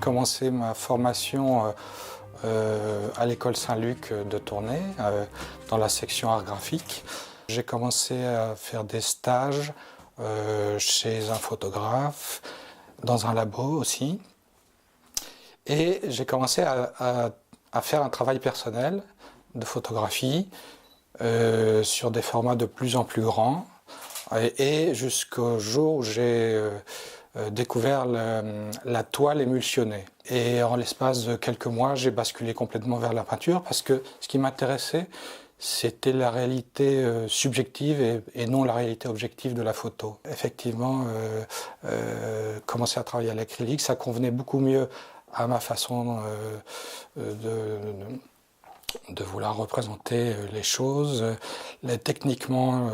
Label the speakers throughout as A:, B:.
A: commencé ma formation à l'école Saint-Luc de Tournai, dans la section art graphique. J'ai commencé à faire des stages chez un photographe, dans un labo aussi. Et j'ai commencé à faire un travail personnel de photographie sur des formats de plus en plus grands. Et jusqu'au jour où j'ai découvert la toile émulsionnée. Et en l'espace de quelques mois, j'ai basculé complètement vers la peinture parce que ce qui m'intéressait, c'était la réalité subjective et non la réalité objective de la photo. Effectivement, commencer à travailler à l'acrylique, ça convenait beaucoup mieux à ma façon de vouloir représenter les choses. Techniquement,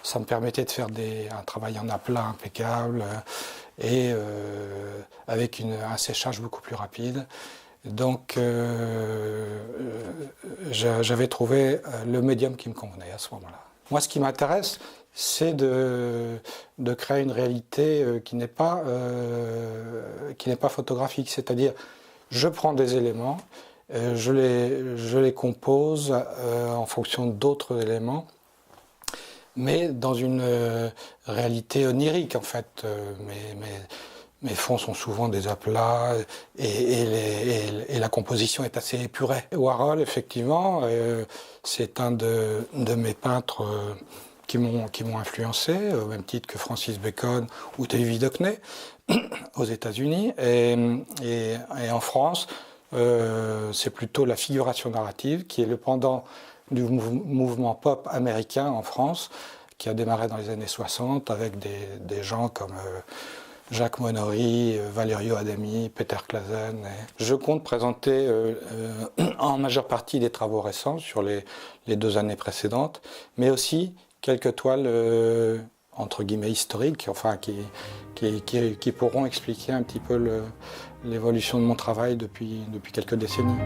A: ça me permettait de faire un travail en aplat impeccable et avec un séchage beaucoup plus rapide. Donc j'avais trouvé le médium qui me convenait à ce moment-là. Moi, ce qui m'intéresse, c'est de créer une réalité qui n'est pas photographique. C'est-à-dire, je prends des éléments, je les compose en fonction d'autres éléments, mais dans une réalité onirique en fait. Mes fonds sont souvent des aplats et la composition est assez épurée. Warhol, effectivement, c'est un de mes peintres qui m'ont influencé, au même titre que Francis Bacon ou David Hockney aux États-Unis. Et en France, c'est plutôt la figuration narrative qui est le pendant du mouvement pop américain en France, qui a démarré dans les années 60 avec des gens comme Jacques Monory, Valerio Adami, Peter Claesen. Je compte présenter en majeure partie des travaux récents sur les 2 années précédentes, mais aussi quelques toiles entre guillemets historiques, enfin qui pourront expliquer un petit peu l'évolution de mon travail depuis quelques décennies.